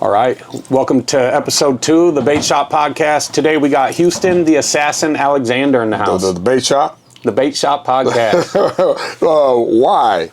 All right, welcome to episode 2 of the Bait Shop Podcast. Today we got Houston the Assassin Alexander in the house. The Bait Shop? The Bait Shop Podcast. Why?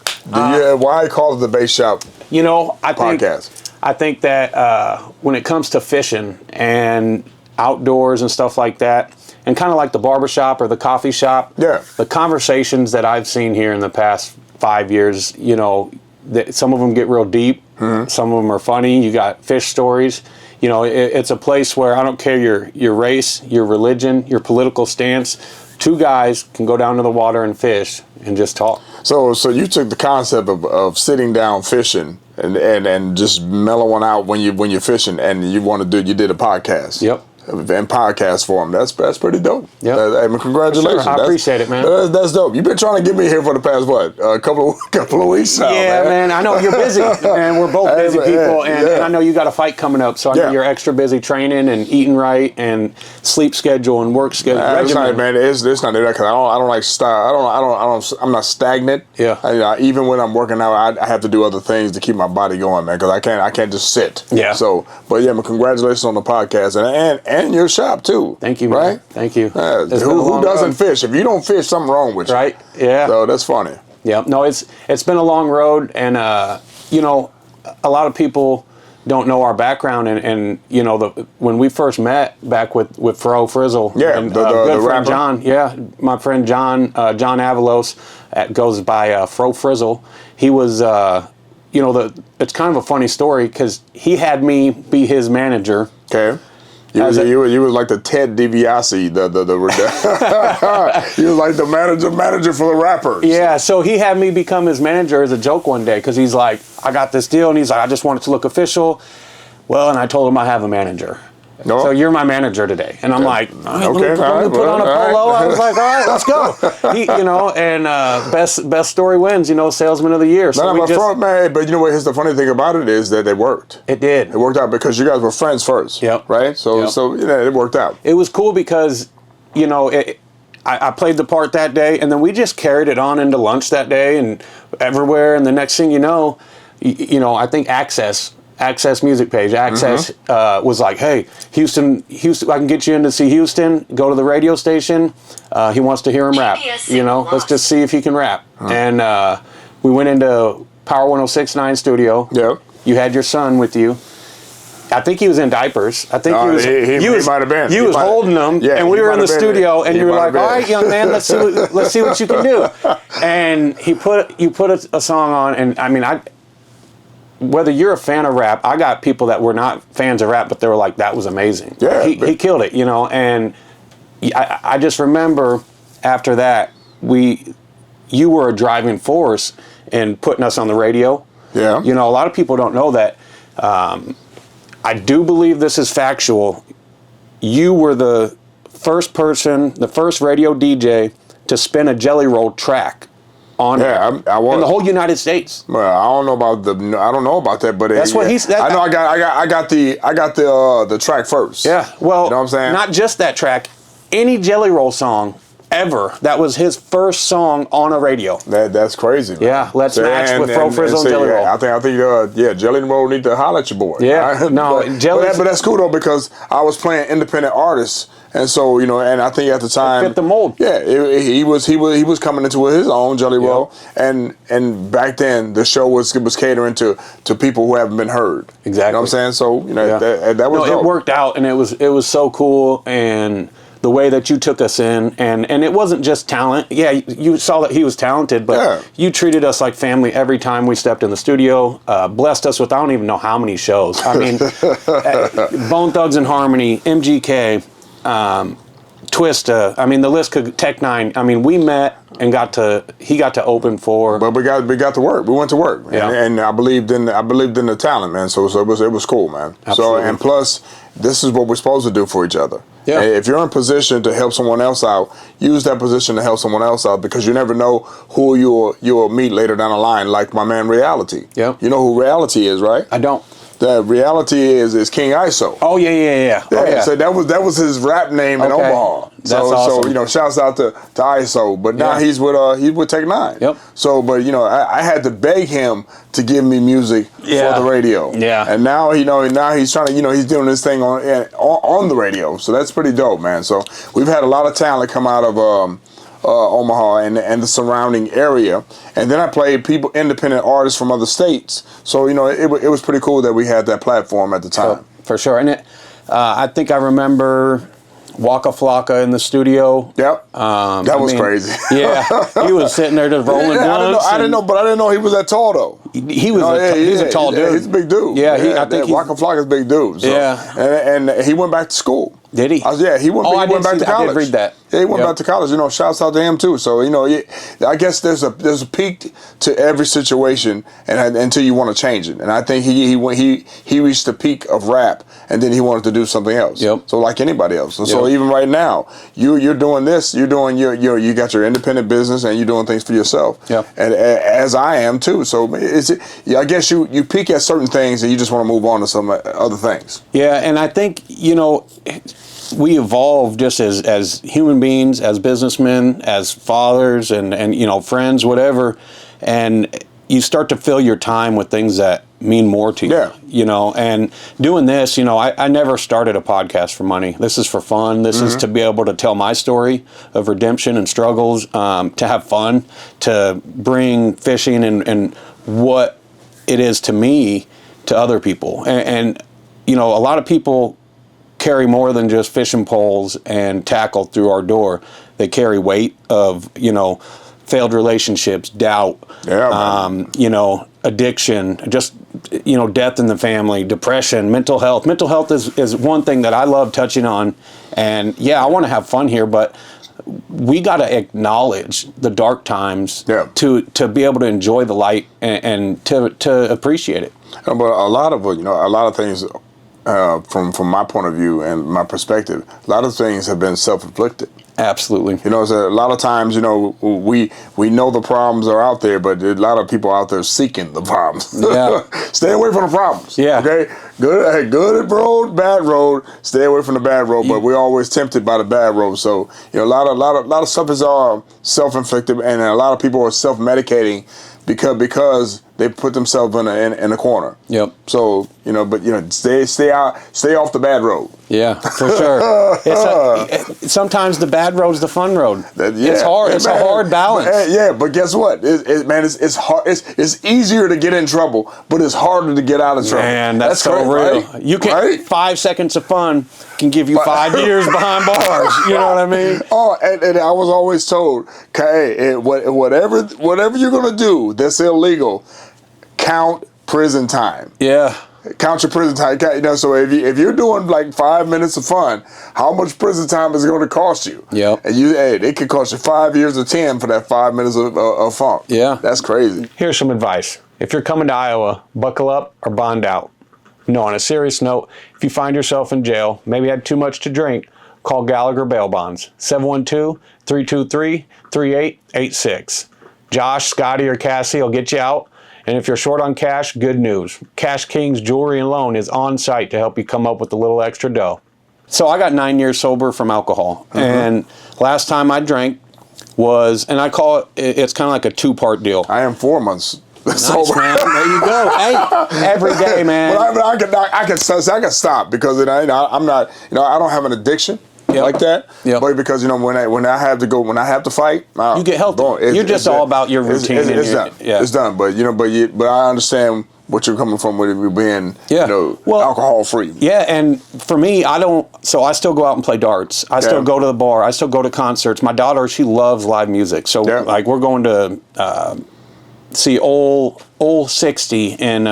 Why call it the Bait Shop Podcast? I think that when it comes to fishing and outdoors and stuff like that, and kind of like the barbershop or the coffee shop, the conversations that I've seen here in the past 5 years, some of them get real deep. Mm-hmm. Some of them are funny. You got fish stories. It's a place where I don't care your race, your religion, your political stance. Two guys can go down to the water and fish and just talk. So you took the concept of sitting down fishing and just mellowing out when you're fishing, and you did a podcast. Yep. In podcast form. That's pretty dope. Yeah. Congratulations. Sure. I appreciate it, man. That's dope. You've been trying to get me here for the past a couple of weeks now. Yeah, man. I know you're busy, and we're both busy people, and I know you got a fight coming up, so I know you're extra busy training and eating right and sleep schedule and work schedule. It's not, man. It's not that because I don't like style. I'm not stagnant. Yeah. Even when I'm working out, I have to do other things to keep my body going, man. Because I can't just sit. Yeah. So, but congratulations on the podcast and your shop too. Thank you, man. Right? Thank you. Who doesn't fish? If you don't fish, something wrong with you. Right? Yeah. So that's funny. Yeah. No, it's been a long road, and a lot of people don't know our background, and when we first met back with Fro Frizzle. Yeah. And, the good friend rapper. John. Yeah. My friend John Avalos goes by Fro Frizzle. He was. It's kind of a funny story because he had me be his manager. Okay. You was like the Ted DiBiase, you was like the manager for the rappers. Yeah, so he had me become his manager as a joke one day because he's like, I got this deal, and he's like, I just want it to look official. Well, and I told him I have a manager. No. So you're my manager today, and I'm like, all right, let me put on a polo. I was like, all right, let's go. Best story wins. Salesman of the year. So but you know what? Here's the funny thing about it is that it worked. It did. It worked out because you guys were friends first. Yep. Right. So it worked out. It was cool because I played the part that day, and then we just carried it on into lunch that day and everywhere. And the next thing I think Access music page. Access was like, hey, Houston, I can get you in to see Houston. Go to the radio station. He wants to hear him rap. Let's just see if he can rap. And we went into Power 106.9 studio. Yeah. You had your son with you. I think he was in diapers. I think he might have been. He was holding them, and we were in the studio, and you were like, all right, young man, let's see what you can do. And you put a song on, and I mean, whether you're a fan of rap, I got people that were not fans of rap, but they were like, that was amazing. Yeah, he killed it, and I just remember after that, you were a driving force in putting us on the radio. Yeah. A lot of people don't know that. I do believe this is factual. You were the first radio DJ to spin a Jelly Roll track. I was in the whole United States. Well, I don't know about that, but that's what he said. I know. I got the track first. Yeah. Well, you know what I'm saying? Not just that track. Any Jelly Roll song ever. That was his first song on a radio. That's crazy, man. Yeah. Let's match with Fro Frizzle and Jelly Roll. I think Jelly Roll need to holler at your boy. Yeah. But that's cool though because I was playing independent artists. And so, and I think at the time, it fit the mold. Yeah, he was coming into his own Jelly Roll, and back then the show was catering to people who haven't been heard. Exactly. You know what I'm saying? So that was dope. It worked out, and it was so cool, and the way that you took us in, and it wasn't just talent. Yeah, you saw that he was talented, but you treated us like family every time we stepped in the studio. Blessed us with I don't even know how many shows. I mean, Bone Thugs and Harmony, MGK. Twista. I mean, the list could. Tech Nine. I mean, we met and he got to open for. But we got to work. We went to work, yeah. and I believed in the talent, man. So it was cool, man. Absolutely. So and plus, this is what we're supposed to do for each other. Yeah. If you're in position to help someone else out, use that position to help someone else out because you never know who you'll meet later down the line. Like my man Reality. Yeah. You know who Reality is, right? I don't. The reality is King ISO. Oh yeah. Oh, yeah. So that was his rap name in Omaha. That's awesome. So shouts out to ISO. But now he's with Tech Nine. Yep. So but I had to beg him to give me music for the radio. Yeah. And now he's trying to he's doing this thing on the radio. So that's pretty dope, man. So we've had a lot of talent come out of Omaha and the surrounding area, and then I played independent artists from other states. So it was pretty cool that we had that platform at the time. For sure, and I think I remember Waka Flocka in the studio. Yep, that was crazy. Yeah, he was sitting there just rolling blunts. I didn't know he was that tall though. He's a tall dude. He's a big dude. Yeah, I think Waka Flocka's a big dude. So. Yeah, and he went back to school. Did he? He went back to college. I did read that. Yeah, he went back to college. Shouts out to him too. So I guess there's a peak to every situation, and until you want to change it. And I think he reached the peak of rap, and then he wanted to do something else. Yep. So like anybody else. And so even right now, you're doing this. You're doing you got your independent business, and you're doing things for yourself. Yep. And as I am too. So I guess you peak at certain things, and you just want to move on to some other things. Yeah, and I think we evolve just as human beings, as businessmen, as fathers, and friends, whatever, and you start to fill your time with things that mean more to you. Yeah. And doing this, I never started a podcast for money. This is for fun. This is to be able to tell my story of redemption and struggles, to have fun, to bring fishing and what it is to me to other people. And a lot of people carry more than just fishing poles and tackle through our door. They carry weight of, failed relationships, doubt, addiction, just, death in the family, depression, mental health. Mental health is one thing that I love touching on. And I want to have fun here, but we got to acknowledge the dark times to be able to enjoy the light and to appreciate it. But a lot of things, from my point of view and my perspective, a lot of things have been self-inflicted. Absolutely. So a lot of times, we know the problems are out there, but a lot of people out there seeking the problems. Yeah. Stay away from the problems. Yeah. Okay. Good road, bad road. Stay away from the bad road. But we're always tempted by the bad road. So a lot of stuff is self-inflicted, and a lot of people are self-medicating because they put themselves in a corner. Yep. So stay off the bad road. Yeah, for sure. Sometimes the bad road's the fun road. It's hard. It's a hard balance. But guess what? It's hard. It's easier to get in trouble, but it's harder to get out of trouble. Man, that's so real. Right? You can 5 seconds of fun can give you 5 years behind bars. You know what I mean? Oh, and I was always told, hey, whatever you're gonna do that's illegal, count prison time. Yeah. Count your prison time. So if you're doing like 5 minutes of fun, how much prison time is it going to cost you? Yeah. And it could cost you 5 years or 10 for that 5 minutes of fun. Yeah. That's crazy. Here's some advice. If you're coming to Iowa, buckle up or bond out. No, on a serious note, if you find yourself in jail, maybe had too much to drink, call Gallagher Bail Bonds, 712-323-3886. Josh, Scotty, or Cassie will get you out. And if you're short on cash, good news. Cash King's Jewelry and Loan is on site to help you come up with a little extra dough. So I got 9 years sober from alcohol. And last time I drank was, and I call it's kind of like a 2-part deal. I am 4 months sober. Nice, man. There you go. Hey, every day, man. I can stop because I'm not, I don't have an addiction. Like that, but because when I have to fight, you get healthy. You're just all about your routine. It's done. Yeah. It's done. But but I understand what you're coming from with it being alcohol free. Yeah, and for me, so I still go out and play darts. I still go to the bar. I still go to concerts. My daughter, she loves live music. So like we're going to see Old 60 in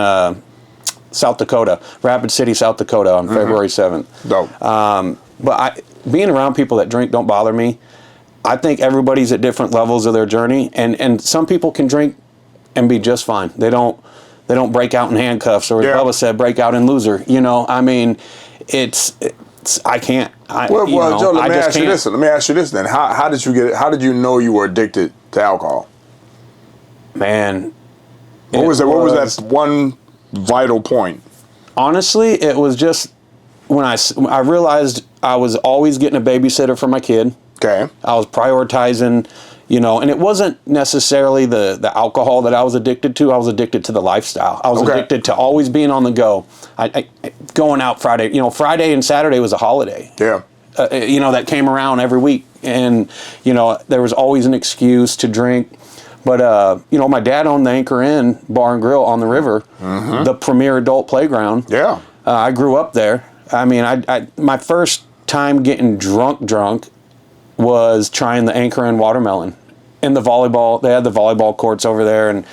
South Dakota, Rapid City, South Dakota on February 7th. Dope. But being around people that drink don't bother me. I think everybody's at different levels of their journey, and some people can drink and be just fine. They don't break out in handcuffs, or as Bubba said, break out in loser. I mean, I can't. Joe, let me ask you this. Let me ask you this then. How did you get it? How did you know you were addicted to alcohol? Man, what was that one vital point Honestly, it was just when I realized I was always getting a babysitter for my kid. Okay. I was prioritizing, and it wasn't necessarily the alcohol that I was addicted to. I was addicted to the lifestyle. I was addicted to always being on the go. I going out Friday. Friday and Saturday was a holiday. Yeah. That came around every week, and there was always an excuse to drink. But my dad owned the Anchor Inn Bar and Grill on the river, the premier adult playground. Yeah. I grew up there. I mean, I my first time getting drunk was trying the Anchor Inn watermelon in the volleyball. They had the volleyball courts over there, and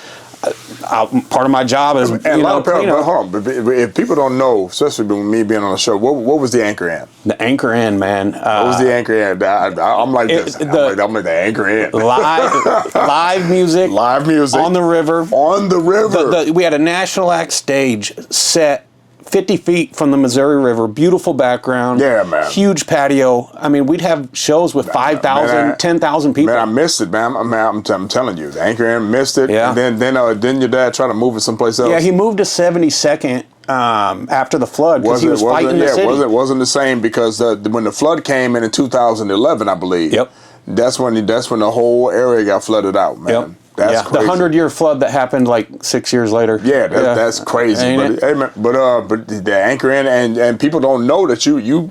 part of my job is and a lot of people. But hold on, if people don't know, especially with me being on the show, what was the Anchor Inn? The Anchor Inn, man. What was the Anchor Inn? I'm like this. I'm like the Anchor Inn. Live music. Live music on the river. On the river. We had a national act stage set 50 feet from the Missouri River, beautiful background. Yeah, man. Huge patio. I mean, we'd have shows with 5,000, 10,000 people. Man, I missed it, man. I'm telling you, the Anchor Inn missed it. Yeah. And then your dad tried to move it someplace else. Yeah, he moved to 72nd after the flood because he was fighting the city. Wasn't the same because when the flood came in 2011, I believe. Yep. That's when the whole area got flooded out, man. Yep. That's crazy. The 100-year flood that happened like 6 years later. Yeah, that's crazy. But the Anchor Inn and people don't know that you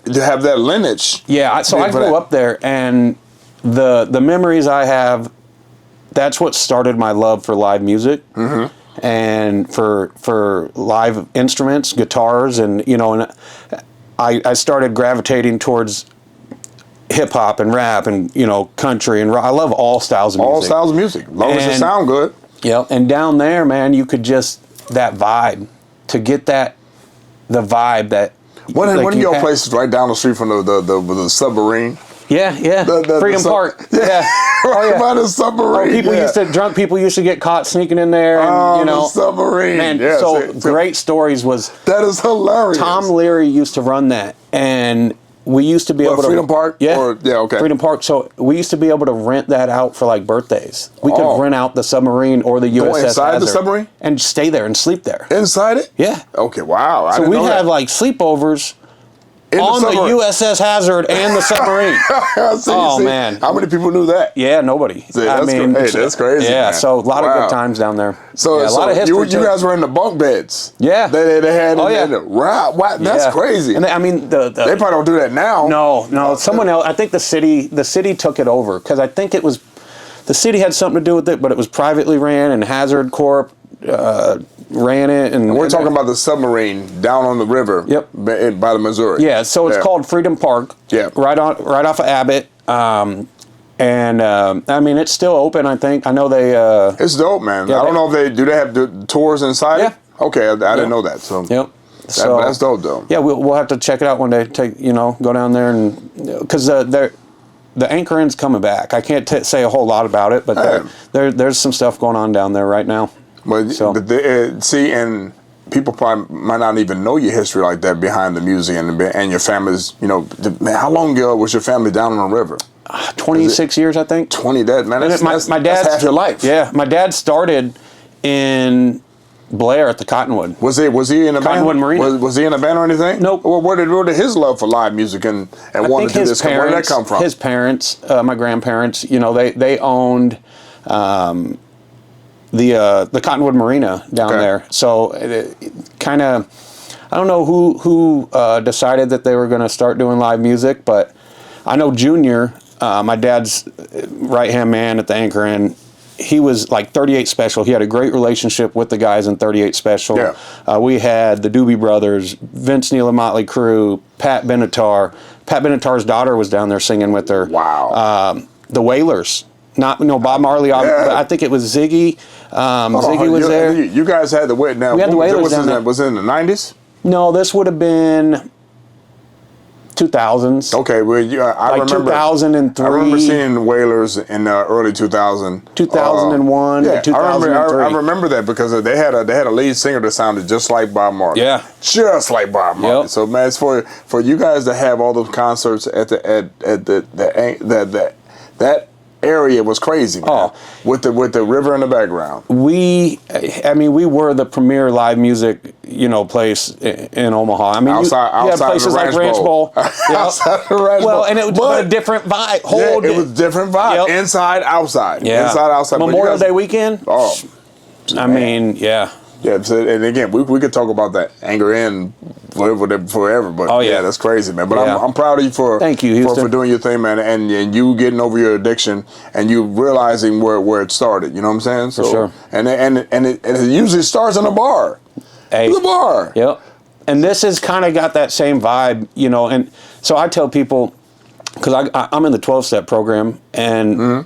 have that lineage. Yeah, so I grew up there, and the memories I have, that's what started my love for live music and for live instruments, guitars, and I started gravitating towards hip hop and rap and country and rock. I love all styles of music. All styles of music, as long as it sound good. Yeah, and down there, man, you could just that vibe to get the vibe that. One of your places right down the street from the submarine. Yeah. Freedom Park. Yeah. Right by the submarine. Drunk people used to get caught sneaking in there. And, the submarine. Man, great stories was. That is hilarious. Tom Leary used to run that, and we used to be able to Freedom Park. Freedom Park. So we used to be able to rent that out for like birthdays. We could rent out the submarine or the USS Go inside Hazard the submarine and stay there and sleep there. Inside it? Yeah. Okay. Wow. So we'd have like sleepovers on the USS Hazard and the submarine. See, man. How many people knew that? Yeah, nobody. That's crazy. Yeah, man. so a lot of good times down there. So, a lot of history. You guys were in the bunk beds. Yeah. They had wow, that's crazy. And they probably don't do that now. No. Someone else. I think the city took it over because I think it was the city had something to do with it, but it was privately ran, and Hazard Corp ran it. And we're talking about the submarine down on the river. Yep. By the Missouri. Yeah. So it's called Freedom Park. Yeah. Right off of Abbott. And I mean, it's still open. I think. I know they. It's dope, man. Yeah, I don't know if they have the tours inside. Yeah. It? Okay, I didn't know that. So. Yep. That's dope, though. Yeah, we'll have to check it out one day. Go down there and because the Anchor Inn's coming back. I can't say a whole lot about it, but there's some stuff going on down there right now. But and people probably might not even know your history like that behind the music and your family's. How long ago was your family down on the river? 26 years, I think. 20. That's half your life. Yeah, my dad started in Blair at the Cottonwood. Was he in a Cottonwood band? Marina? Was he in a band or anything? Nope. Well, where did his love for live music and wanting to do this? Where did that come from? His parents, my grandparents, they owned the Cottonwood Marina down there. So kind of, I don't know who decided that they were going to start doing live music, but I know Junior, my dad's right-hand man at the Anchor Inn, he was like 38 Special. He had a great relationship with the guys in 38 Special. Yeah. We had the Doobie Brothers, Vince Neil and Motley Crue, Pat Benatar. Pat Benatar's daughter was down there singing with her. Wow. The Wailers. Bob Marley. I think it was Ziggy. Ziggy was there. You guys had the Wailers. Now, we had the Wailers down there. Was it in the 90s? No, this would have been 2000s. Okay, well, I remember 2003. I remember seeing Wailers in early 2000. 2001 to 2003. I remember that because they had a lead singer that sounded just like Bob Marley. Yeah, just like Bob Marley. Yep. So man, it's for you guys to have all those concerts at that area was crazy, man. Oh. With the river in the background. We were the premier live music, place in Omaha. I mean, outside you had places like Ranch Bowl. Outside the Ranch Bowl. Well, and it was a different vibe. It was different vibe. Yep. Inside, outside. Yeah. Inside, outside. Memorial Day weekend. Oh. I mean, yeah. Yeah, so, and again, we could talk about that anger in forever, but yeah, that's crazy, man. But I'm proud of you for thank you, Houston. for doing your thing, man, and you getting over your addiction and you realizing where it started. You know what I'm saying? So, for sure. And it usually starts in a bar. Hey. The bar. Yep. And this has kind of got that same vibe, and so I tell people, because I'm in the 12-step program, and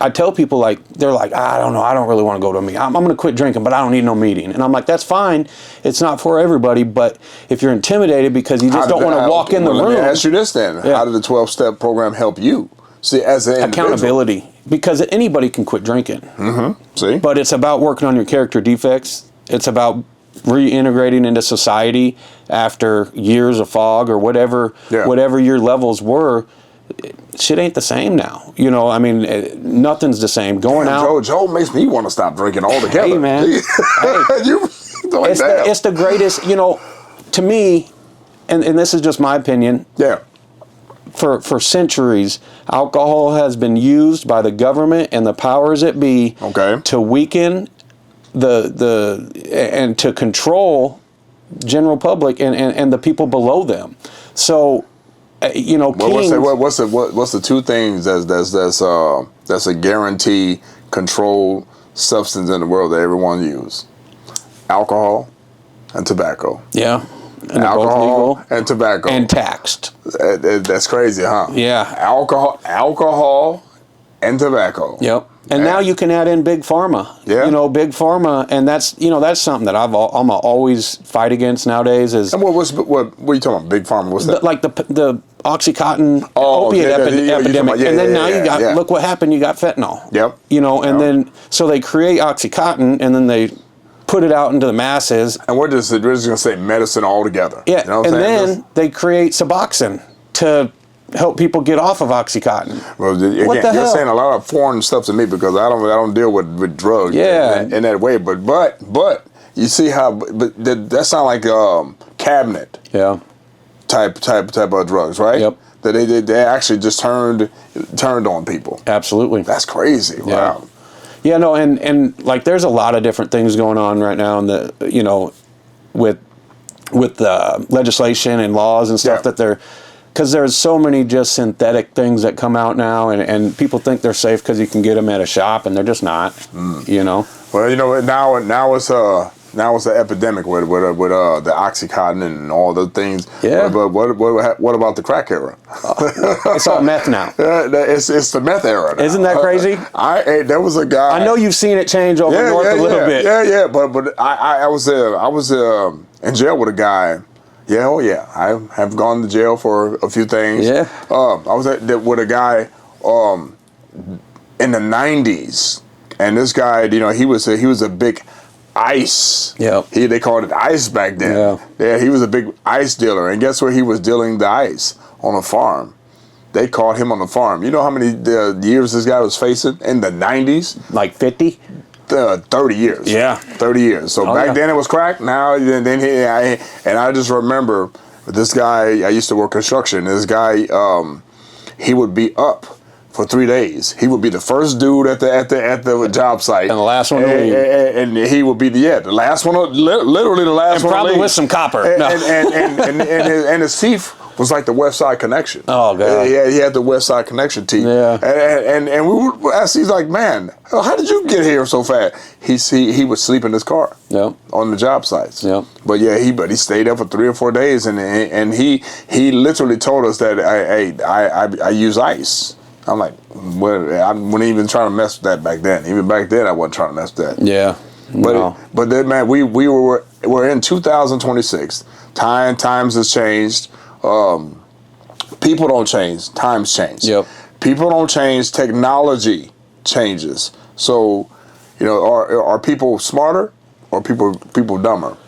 I tell people, like, they're like, I don't know, I don't really want to go to a meeting. I'm going to quit drinking, but I don't need no meeting. And I'm like, that's fine. It's not for everybody, but if you're intimidated because you just don't want to walk in the room. Let me ask you this then. Yeah. How did the 12-step program help you? See, as an individual? Accountability. Because anybody can quit drinking. See? But it's about working on your character defects. It's about reintegrating into society after years of fog or whatever your levels were. Shit ain't the same now. I mean, nothing's the same. Going out. Joe makes me want to stop drinking altogether. Hey, man. Hey. It's the greatest, to me, and this is just my opinion. Yeah. For centuries, alcohol has been used by the government and the powers that be to weaken and to control general public and the people below them. So, what's the two things that's a guarantee controlled substance in the world that everyone uses? Alcohol and tobacco. Yeah. And alcohol and tobacco. And taxed. That's crazy, huh? Yeah. Alcohol and tobacco. Yep. And now you can add in big pharma. Yeah. Big pharma, and that's something that I'm always fight against nowadays. Is and what are you talking about? Big pharma? What's that? Like the OxyContin opiate epidemic, and then now you got look what happened. You got fentanyl. Yep. Then so they create OxyContin, and then they put it out into the masses. And we're just going to say medicine altogether. Yeah. You know what I'm saying? Then they create Suboxone to help people get off of OxyContin. Well, again, you're saying a lot of foreign stuff to me because I don't deal with drugs in that way. But you see how that sound like cabinet type of drugs, right? Yep. That they actually just turned on people. Absolutely. That's crazy. Yeah. Wow. Yeah, no, and like there's a lot of different things going on right now in the with the legislation and laws and stuff that they're. Because there's so many just synthetic things that come out now, and people think they're safe because you can get them at a shop, and they're just not. Well, now it's an epidemic with the OxyContin and all the things. Yeah. But what about the crack era? It's all meth now. It's the meth era now. Isn't that crazy? There was a guy. I know you've seen it change over north a little bit. Yeah. But I was in jail with a guy. Yeah, I have gone to jail for a few things. Yeah. I was with a guy in the 90s, and this guy, he was a big ice. Yeah. They called it ice back then. Yeah, he was a big ice dealer, and guess where he was dealing the ice? On a farm. They caught him on the farm. You know how many years this guy was facing in the 90s? Like 50? 30 years. Yeah. 30 years. So back then it was crack. Now, I just remember this guy, I used to work construction. This guy, he would be up for 3 days. He would be the first dude at the job site. And the last one to leave. And he would be the last one, literally the last one to leave. And probably with some copper. And his teeth was like the West Side Connection. Oh, God. He had the West Side Connection teeth. Yeah. And we would ask, he's like, man, how did you get here so fast? He would sleep in his car. Yep. On the job sites. Yep. But he stayed there for 3 or 4 days, and he literally told us that I use ice. I'm like, well, I wasn't even trying to mess with that back then. Even back then, I wasn't trying to mess with that. Yeah. But then, man, we're in 2026. Times has changed. People don't change. Times change. Yep. People don't change. Technology changes. So, are people smarter or people dumber?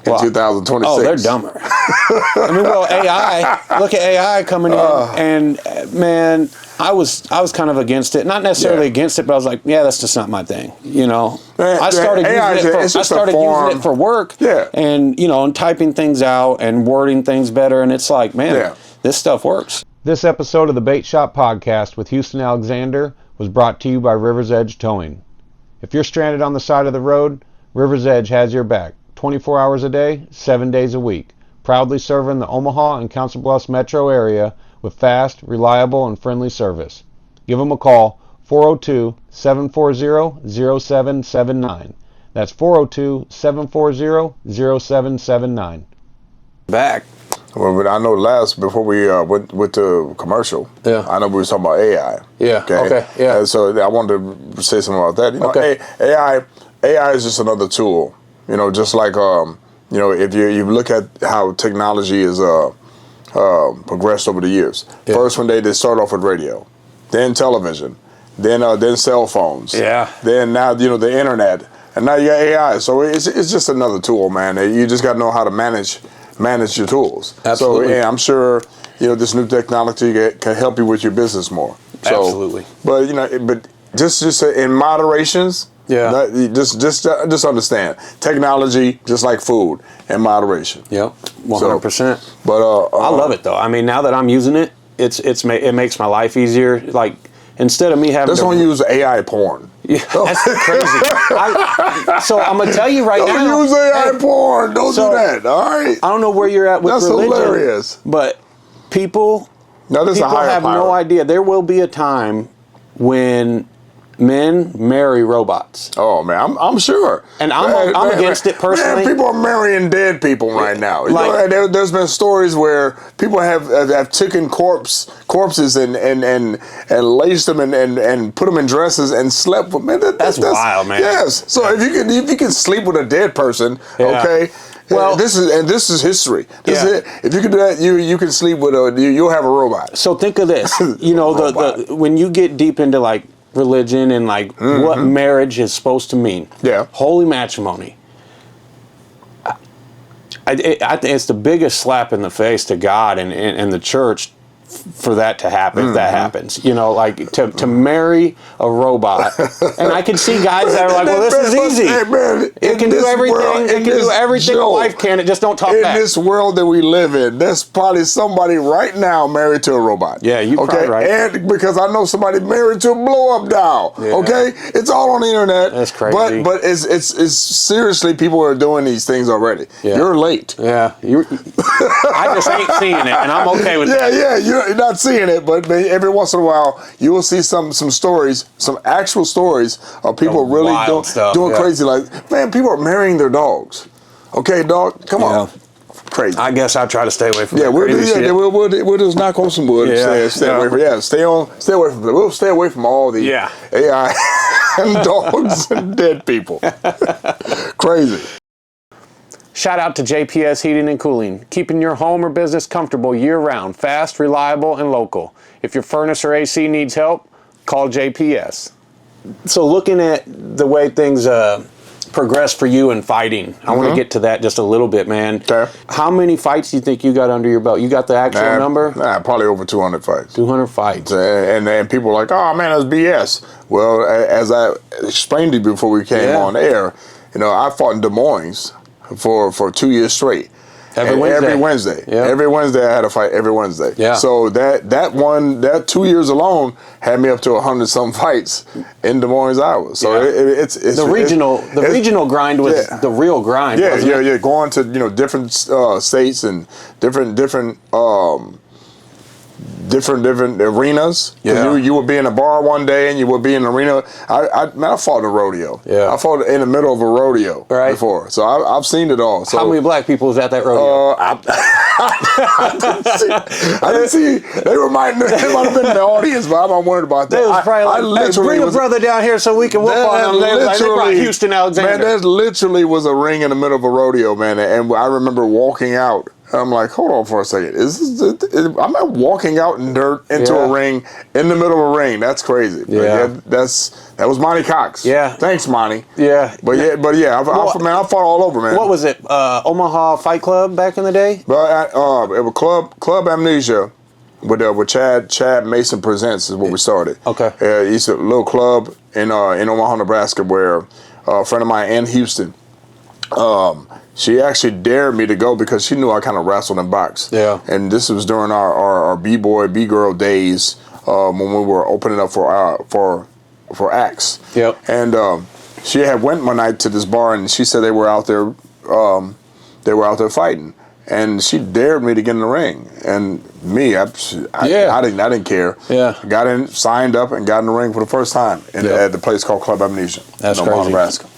in 2026. Oh, they're dumber. I mean, well, AI. Look at AI coming in, and man, I was kind of against it. Not necessarily against it, but I was like, yeah, that's just not my thing. You know, I started using it for work. Yeah. And and typing things out and wording things better, and it's like, man, this stuff works. This episode of the Bait Shop Podcast with Houston Alexander was brought to you by River's Edge Towing. If you're stranded on the side of the road, River's Edge has your back. 24 hours a day, 7 days a week. Proudly serving the Omaha and Council Bluffs metro area with fast, reliable, and friendly service. Give them a call, 402-740-0779. That's 402-740-0779. Back. Well, I know before we went to commercial, I know we were talking about AI. Yeah. Okay. Yeah. So I wanted to say something about that. You know, AI is just another tool. You know, just like if you look at how technology is progressed over the years. First, when they started off with radio, then television, then cell phones. Yeah. Then now the internet, and now you got AI. So it's just another tool, man. You just got to know how to manage your tools. Absolutely. So I'm sure this new technology can help you with your business more. So, absolutely. But just in moderations. Yeah. Just understand technology, just like food, in moderation. Yep. 100%. So, but I love it though. I mean, now that I'm using it, it makes my life easier. Like instead of me having don't use AI porn. Yeah, that's crazy. So I'm gonna tell you right now. Don't use AI porn. Don't do that. All right. I don't know where you're at with religion. That's hilarious. But people have no idea. There will be a time when men marry robots. Oh man, I'm sure. And I'm against it personally. Man, people are marrying dead people right now. There's been stories where people have taken corpses and laced them and put them in dresses and slept with. Man, that's wild, man. Yes. So if you can sleep with a dead person, okay. Well, this is history. If you can do that, you can sleep with you'll have a robot. So think of this. When you get deep into like religion and like what marriage is supposed to mean. Yeah. Holy matrimony. I think it's the biggest slap in the face to God and the church for that to happen, if that happens. To marry a robot. And I can see guys that are like, well, this is easy. Hey, man, it can do everything. It can do everything a wife can. It just don't talk back. In this world that we live in, there's probably somebody right now married to a robot. Yeah, you're probably right. And because I know somebody married to a blow-up doll. Yeah. Okay? It's all on the internet. That's crazy. But it's seriously, people are doing these things already. Yeah. You're late. Yeah. I just ain't seeing it, and I'm okay with that. Yeah, you're not seeing it, but every once in a while you will see some stories, some actual stories of people really doing crazy. Like, man, people are marrying their dogs. Okay, dog, come on. Crazy. I guess I try to stay away from that. We'll just knock on some wood. And stay away from. Yeah, stay away from. We'll stay away from all the AI and dogs and dead people. Crazy. Shout out to JPS Heating and Cooling, keeping your home or business comfortable year-round, fast, reliable, and local. If your furnace or AC needs help, call JPS. So looking at the way things progress for you in fighting, I want to get to that just a little bit, man. Okay. How many fights do you think you got under your belt? You got the actual number? Probably over 200 fights. 200 fights. And people are like, oh, man, that's BS. Well, as I explained to you before we came on air, I fought in Des Moines for 2 years straight. Every Wednesday. Yeah. Every Wednesday I had a fight every Wednesday. Yeah. So that 2 years alone had me up to 100-some fights in Des Moines, Iowa. So it's the regional grind was the real grind. Yeah. Going to different states and different arenas. Yeah. You would be in a bar one day and you would be in an arena. I fought a rodeo. Yeah. I fought in the middle of a rodeo before. So I've seen it all. So how many black people was at that rodeo? I didn't see. They might have been in the audience, but I'm not worried about that. They was probably like, bring a brother down here so we can whoop on them. They brought Houston Alexander. Man, there literally was a ring in the middle of a rodeo, man. And I remember walking out And I'm like, hold on for a second. I'm not walking out in dirt into a ring in the middle of a ring. That's crazy. Yeah. That was Monty Cox. Yeah. Thanks, Monty. Yeah. But I fought all over, man. What was it? Omaha Fight Club back in the day? But it was Club Amnesia with Chad Mason Presents is what we started. Okay. It's a little club in Omaha, Nebraska, where a friend of mine, Ann Houston, she actually dared me to go because she knew I kind of wrestled and boxed. Yeah. And this was during our B-boy, B-girl days when we were opening up for acts. Yep. And she had went one night to this bar and she said they were out there fighting. And she dared me to get in the ring. And me, I didn't care. Yeah. Got in, signed up, and got in the ring for the first time at the place called Club Amnesia That's in Omaha, crazy. Nebraska.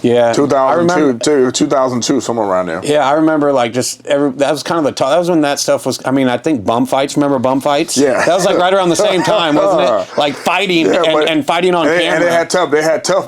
Yeah, 2002, somewhere around there. Yeah, I remember like that was kind of that was when that stuff was. I mean, I think bum fights. Remember bum fights? Yeah, that was like right around the same time, wasn't it? Like fighting and fighting on camera. And they had tough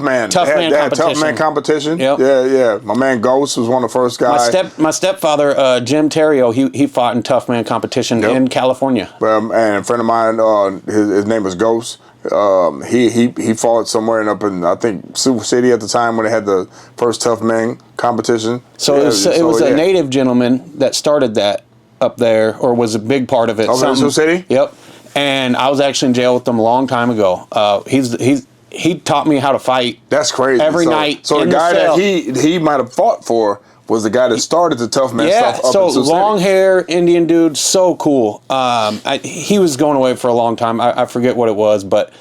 man. They had tough man competition. Yep. Yeah. My man Ghost was one of the first guys. My stepfather, Jim Terrio, he fought in tough man competition in California. And a friend of mine, his name was Ghost. He fought somewhere up in I think Sioux City at the time when they had the first tough man competition. So it was a native gentleman that started that up there, or was a big part of it. Over in Sioux City. Yep. And I was actually in jail with them a long time ago. He taught me how to fight. That's crazy. Every night. So the guy that he might have fought for was the guy that started the tough man stuff up in Sioux City. Long hair, Indian dude, so cool. He was going away for a long time. I forget what it was, but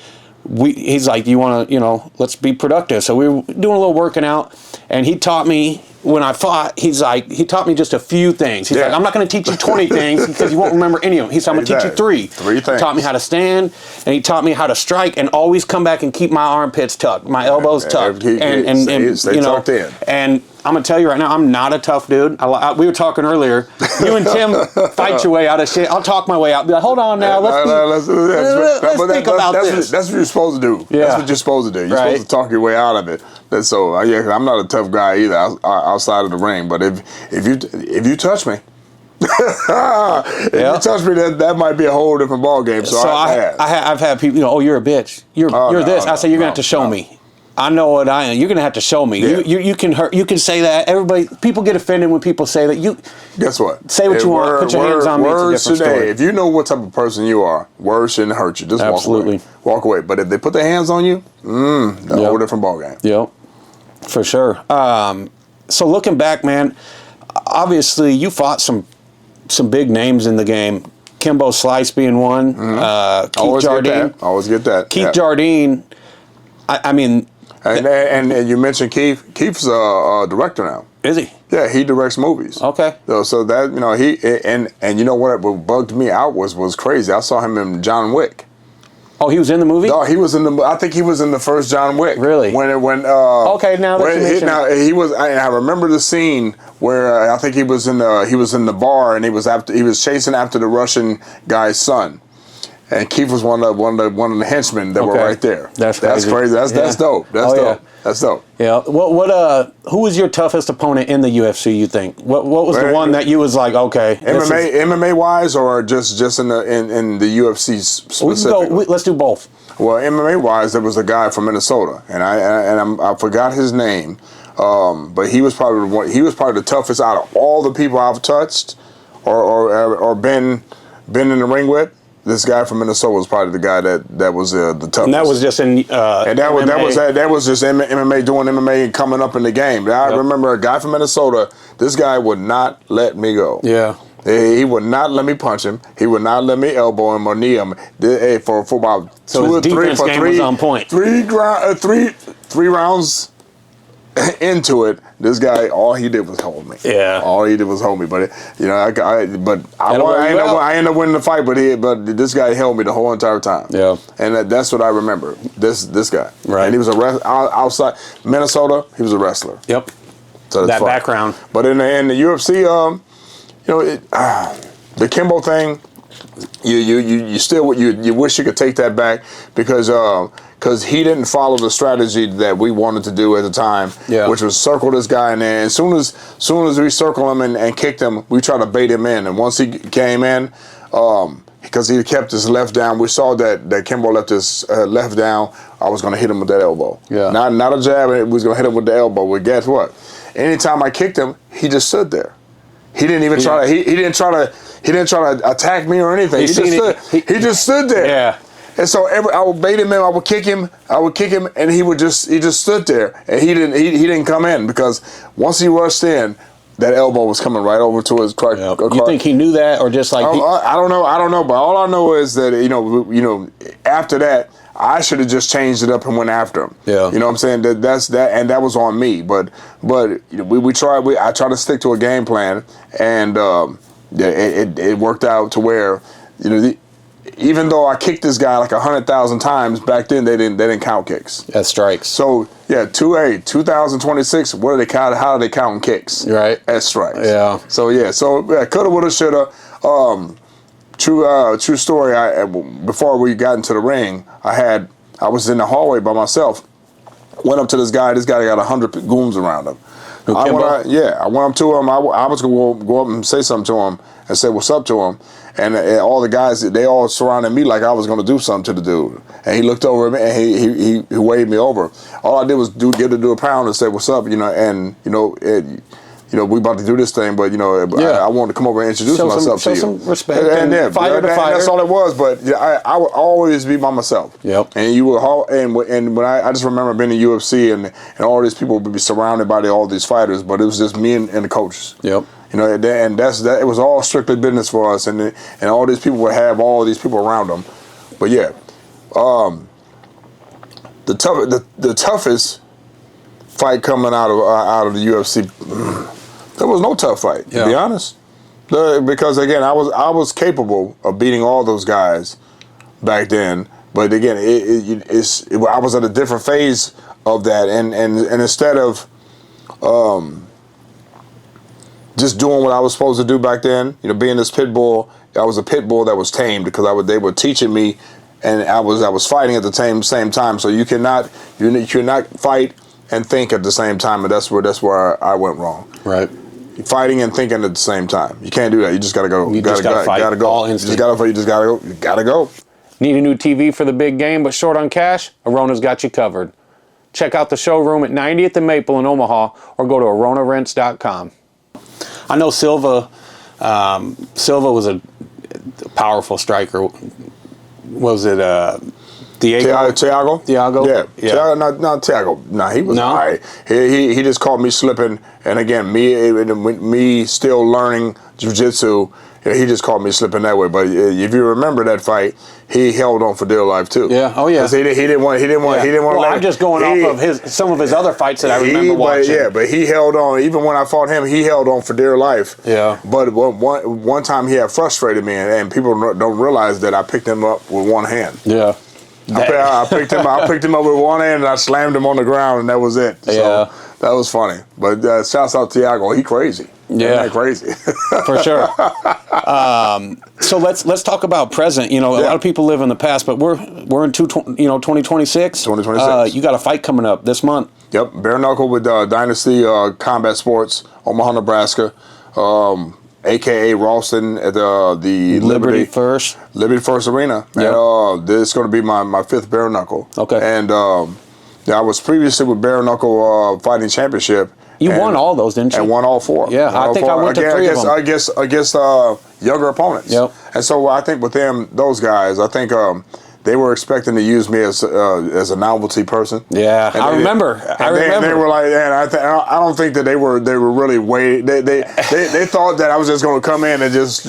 he's like, you want to, let's be productive. So we were doing a little working out, and he taught me when I fought. He taught me just a few things. He's like, I'm not going to teach you 20 things because you won't remember any of them. He said, I'm going to teach you three. Three things. He taught me how to stand, and he taught me how to strike, and always come back and keep my armpits tucked, my elbows tucked, and stay tucked in. And I'm going to tell you right now, I'm not a tough dude. We were talking earlier. You and Tim fight your way out of shit. I'll talk my way out. Be like, hold on now. Let's think about this. That's what you're supposed to do. Yeah. That's what you're supposed to do. You're supposed to talk your way out of it. So I'm not a tough guy either outside of the ring. But if you touch me, you touch me, that might be a whole different ball game. So I've had people, you're a bitch. You're this. I say you're gonna have to show me. I know what I am. You're gonna have to show me. Yeah. You can say that. People get offended when people say that. Guess what? Say what you want. Put your hands on me. It's a different story. If you know what type of person you are, words shouldn't hurt you. Just walk away. But if they put their hands on you, a whole different ball game. Yep, for sure. So looking back, man, obviously you fought some big names in the game. Kimbo Slice being one. Keith Jardine. Always get that. Keith Jardine. I mean. And you mentioned Keith. Keith's a director now. Is he? Yeah, he directs movies. Okay. So that he and you know what bugged me out was crazy. I saw him in John Wick. Oh, he was in the movie? No, he was in the. I think he was in the first John Wick. Really? Okay, now that you mention it. He was. I remember the scene where I think he was in the bar and he was chasing after the Russian guy's son. And Keith was one of the henchmen that were right there. That's crazy. That's dope. That's dope. Yeah. That's dope. Yeah. Who was your toughest opponent in the UFC? You think? What was the one that you was like, okay? MMA wise, or just in the UFC specifically? Let's do both. Well, MMA wise, there was a guy from Minnesota, and I forgot his name, but he was probably the toughest out of all the people I've touched or been in the ring with. This guy from Minnesota was probably the guy that was the toughest. And that was just in and that was just MMA, doing MMA and coming up in the game. I remember a guy from Minnesota. This guy would not let me go. Yeah. He would not let me punch him. He would not let me elbow him or knee him. For about so his defense game was on point. Three rounds into it, this guy, all he did was hold me. Yeah. All he did was hold me. But I ended up winning the fight. But this guy held me the whole entire time. Yeah. And that's what I remember. This guy. Right. And he was outside Minnesota. He was a wrestler. Yep. So that background. But in the UFC, the Kimbo thing, you still wish you could take that back because because he didn't follow the strategy that we wanted to do at the time, which was circle this guy in there. And as soon as we circle him and kicked him, we tried to bait him in. And once he came in, because he kept his left down, we saw that Kimbo left his left down. I was going to hit him with that elbow. Yeah. Not a jab. We was going to hit him with the elbow. But guess what? Anytime I kicked him, he just stood there. He didn't even try to. He didn't try to attack me or anything. He just stood there. Yeah. And so I would bait him in. I would kick him, and he just stood there, and he didn't come in, because once he rushed in, that elbow was coming right over to his crotch. Yeah. You think he knew that, or just like? I don't know. But all I know is that you know, after that, I should have just changed it up and went after him. Yeah. You know what I'm saying? That's that, and that was on me. But we tried. I tried to stick to a game plan, and it worked out to where, you know, even though I kicked this guy like 100,000 times back then, they didn't count kicks. That's strikes. So yeah, 2026. What do they count? How do they count kicks? Right. As strikes. Yeah. So coulda, woulda, shoulda. True story. Before we got into the ring, I was in the hallway by myself. Went up to this guy. This guy got 100 goons around him. I went up to him. I was gonna go up and say something to him and say what's up to him. And all the guys, they all surrounded me like I was going to do something to the dude. And he looked over at me and he waved me over. All I did was get to do a pound and say what's up, you know. And we about to do this thing, but I wanted to come over and introduce myself to you. Show some respect. And fighter to fighter. That's all it was. But I would always be by myself. Yep. And you would and when I just remember being in UFC and all these people would be surrounded by all these fighters, but it was just me and the coaches. Yep. You know, and that. It was all strictly business for us, and all these people would have all these people around them. But yeah, the toughest fight coming out of the UFC, there was no tough fight, to be honest. Because again, I was capable of beating all those guys back then. But again, I was at a different phase of that, and instead of just doing what I was supposed to do back then, being this pit bull, I was a pit bull that was tamed, because they were teaching me, and I was fighting at the same time. So you cannot fight and think at the same time, and that's where I went wrong. Right. Fighting and thinking at the same time. You can't do that. You just gotta go. You just gotta fight. Gotta go. All instinct. You just gotta go. You gotta go. Need a new TV for the big game, but short on cash? Arona's got you covered. Check out the showroom at 90th and Maple in Omaha, or go to aronarents.com. I know Silva was a powerful striker. Was it Thiago? Thiago? Yeah. Thiago, not Thiago. No, he was all right. He just caught me slipping, and again, me still learning jiu-jitsu, he just caught me slipping that way. But if you remember that fight, he held on for dear life too. Yeah. Oh yeah. He didn't want. Well, I'm just going off of some of his other fights that I remember watching. But he held on. Even when I fought him, he held on for dear life. Yeah. But one time he had frustrated me, and people don't realize that I picked him up with one hand. Yeah. I picked him up with one hand, and I slammed him on the ground, and that was it. So that was funny. But shouts out to Thiago. He crazy. Yeah, crazy for sure. So let's talk about present. A lot of people live in the past, but we're in 2026. 2026. You got a fight coming up this month. Yep, bare knuckle with Dynasty Combat Sports, Omaha, Nebraska, AKA Ralston at the Liberty First Arena. Yep. And this is going to be my fifth bare knuckle. Okay. And I was previously with Bare Knuckle Fighting Championship. You won all those, didn't you? And won all four. Yeah, I think I went to three of them. Against younger opponents. Yep. And so I think with those guys, I think they were expecting to use me as a novelty person. Yeah, and I remember. They were like, and I don't think that they were really waiting. They thought that I was just going to come in and just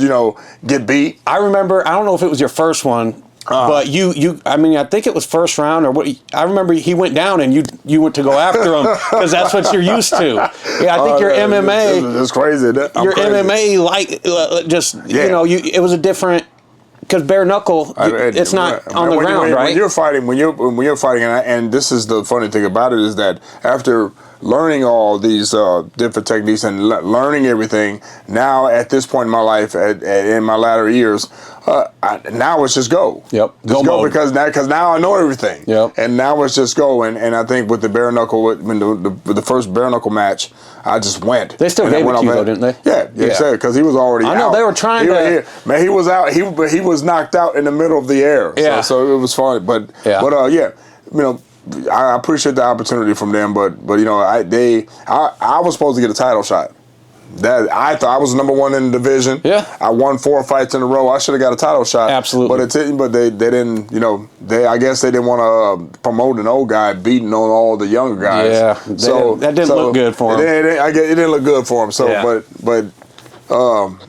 get beat. I remember. I don't know if it was your first one. But I think it was first round or what. I remember he went down and you went to go after him because that's what you're used to. Yeah, I think your MMA. It's crazy. MMA it was a different. Because bare knuckle, it's not on the ground, right? When you're fighting, and this is the funny thing about it is that after learning all these different techniques and learning everything, now at this point in my life, in my latter years, Now it's just go. Yep. Just go because now I know everything. Yep. And now it's just go. And I think with the bare knuckle, when the first bare knuckle match, I just went. They still gave it to you though, didn't they? Yeah. Because he was already out. I know they were trying to. Man, he was out. He was knocked out in the middle of the air. Yeah. So it was fun. But I appreciate the opportunity from them. But I was supposed to get a title shot. That I thought I was number one in the division. Yeah, I won 4 fights in a row. I should have got a title shot. Absolutely, but they didn't. I guess they didn't want to promote an old guy beating on all the younger guys. Yeah, that didn't look good for him. It didn't look good for him. So,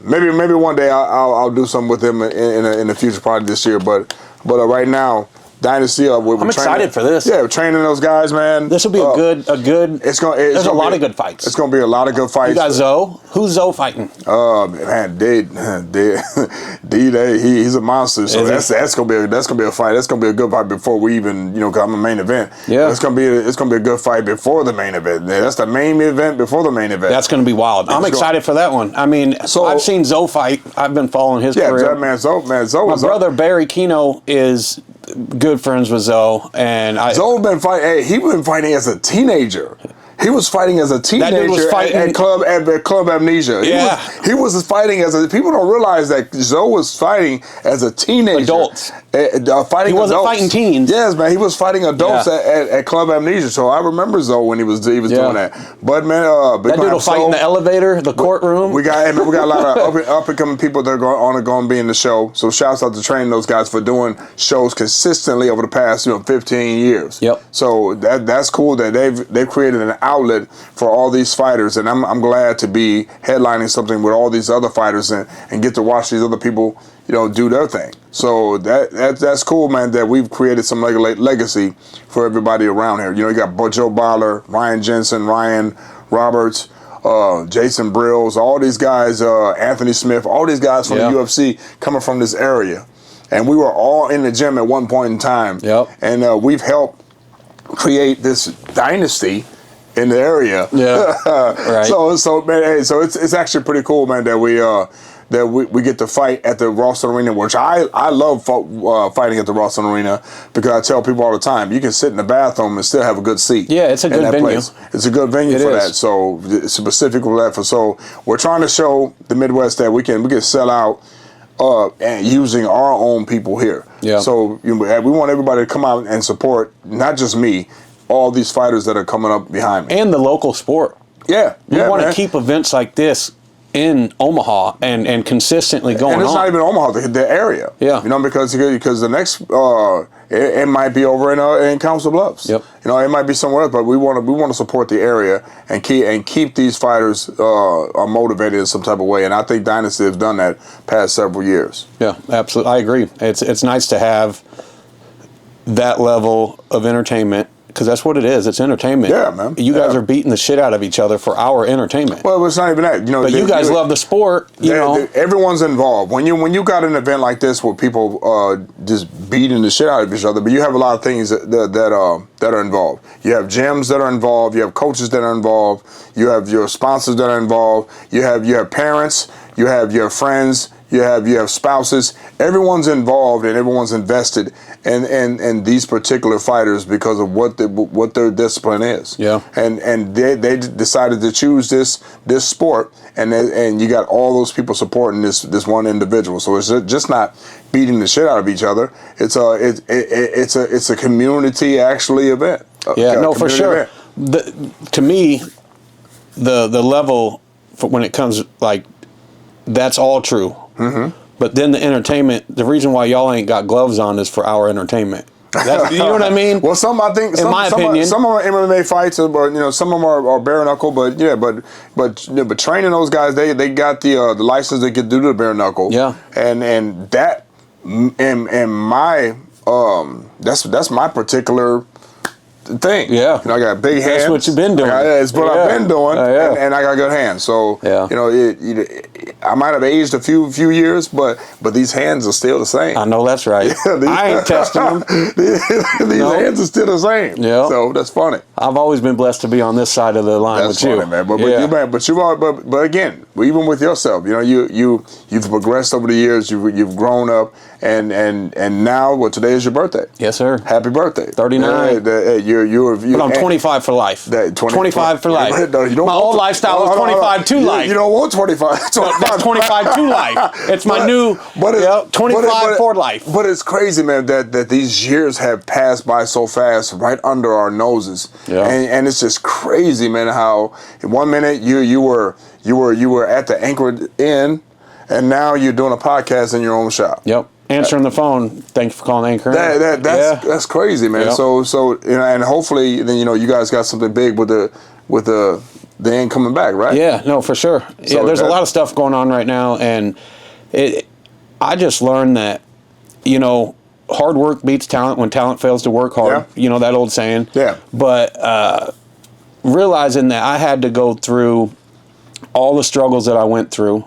maybe one day I'll do something with him in the future, probably this year. But right now. Dynasty. I'm excited for this. Yeah, we're training those guys, man. This will be a good. There's a lot of good fights. It's going to be a lot of good fights. You got Zoe. Who's Zoe fighting? Man, he's a monster. So that's gonna be a fight. That's gonna be a good fight before we even come a main event. Yeah, it's gonna be a good fight before the main event. That's the main event before the main event. That's gonna be wild. I'm excited for that one. I mean, I've seen Zoe fight. I've been following his career. Yeah, Zoe. My brother Bare Knuckle is good friends with Zoe, and Zoe's been fighting. Hey, he been fighting as a teenager. He was fighting as a teenager at Club Amnesia. He was fighting people don't realize that Zoe was fighting as a teenager. Adults. Fighting he wasn't adults. fighting teens. Yes, man. He was fighting adults at Club Amnesia. So I remember Zoe when he was doing that. But man, that dude will fight in the elevator, the courtroom. We got a lot of up and coming people that are going to be in the show. So shouts out to training those guys for doing shows consistently over the past 15 years. Yep. So that's cool that they've created an outlet for all these fighters, and I'm glad to be headlining something with all these other fighters and get to watch these other people do their thing. So that's cool, man, that we've created some legacy for everybody around here. You got Joe Barler, Ryan Jensen, Ryan Roberts, Jason Brills, all these guys, Anthony Smith, all these guys from the UFC coming from this area. And we were all in the gym at one point in time. Yep. And we've helped create this dynasty in the area. Yeah. Right. So man, so it's actually pretty cool, man, that we get to fight at the Rawson Arena, which I love fighting at the Rawson Arena because I tell people all the time, you can sit in the bathroom and still have a good seat. Yeah, it's a good venue. Place. It's a good venue for that. So it's specific for that. So we're trying to show the Midwest that we can sell out and using our own people here. Yeah. So we want everybody to come out and support, not just me, all these fighters that are coming up behind me. And the local sport. Yeah. We want to keep events like this in Omaha and consistently going on. And it's not even Omaha, the area. Yeah. Because the next it might be over in Council Bluffs. Yep. It might be somewhere else, but we want to support the area and keep these fighters motivated in some type of way. And I think Dynasty has done that past several years. Yeah, absolutely. I agree. It's nice to have that level of entertainment. Because that's what it is. It's entertainment. Yeah, man. You guys are beating the shit out of each other for our entertainment. Well, it's not even that. But you guys love the sport. Everyone's involved. When you got an event like this where people just beating the shit out of each other, but you have a lot of things that are involved. You have gyms that are involved. You have coaches that are involved. You have your sponsors that are involved. You have parents. You have your friends. You have spouses. Everyone's involved and everyone's invested in these particular fighters because of what their discipline is. Yeah. And they decided to choose this sport, and you got all those people supporting this one individual. So it's just not beating the shit out of each other. It's a community actually event. For sure. To me, the level when it comes that's all true. Mm-hmm. But then the entertainment, the reason why y'all ain't got gloves on is for our entertainment. You know what I mean? Well, some of them are MMA fights, but some of them are bare knuckle. But training those guys, they got the license they could do the bare knuckle. Yeah, and that in my that's my particular thing. Yeah, I got big hands. That's what you've been doing. It's what I've been doing, and I got good hands. So I might have aged a few years, but these hands are still the same. I know that's right. I ain't testing them. These hands are still the same. Yeah. So that's funny. I've always been blessed to be on this side of the line That's with funny, you, man. But yeah. but again, even with yourself, you've progressed over the years. You've grown up, and now, well, today is your birthday. Yes, sir. Happy birthday. 39. But I'm 25 for life. 25 for life. No, you don't my old lifestyle was 25 to life. You don't want 25. That's 25 to life. It's my new 25 for life. But it's crazy, man, that these years have passed by so fast, right under our noses. Yeah. And it's just crazy, man, how 1 minute you were at the Anchor Inn, and now you're doing a podcast in your own shop. Yep. Answering the phone. Thank you for calling Anchor. That's crazy, man. Yep. So and hopefully then you guys got something big with the end coming back, right? Yeah, no, for sure. So there's a lot of stuff going on right now, and I just learned that hard work beats talent when talent fails to work hard. Yeah. That old saying. Yeah. But realizing that I had to go through all the struggles that I went through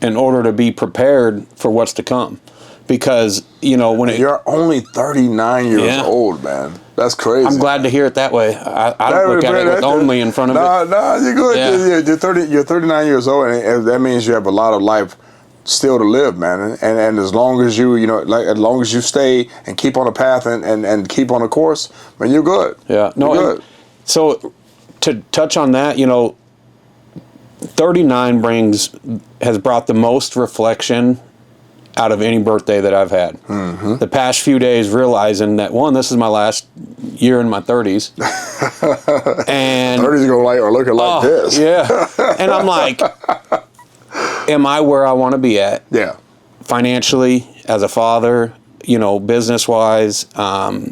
in order to be prepared for what's to come. Because, when you're only 39 years old, man. That's crazy. I'm glad to hear it that way. I don't look at it with only in front of it. No, you're good. Yeah. You're 39 years old, and that means you have a lot of life still to live, man. And as long as as long as you stay and keep on the path and keep on the course, man, you're good. Yeah. No. You're good. So to touch on that, 39 has brought the most reflection out of any birthday that I've had. Mm-hmm. The past few days realizing that, one, this is my last year in my 30s. And 30s are looking like this. Yeah. And I'm like, am I where I want to be at? Yeah. Financially, as a father, business-wise,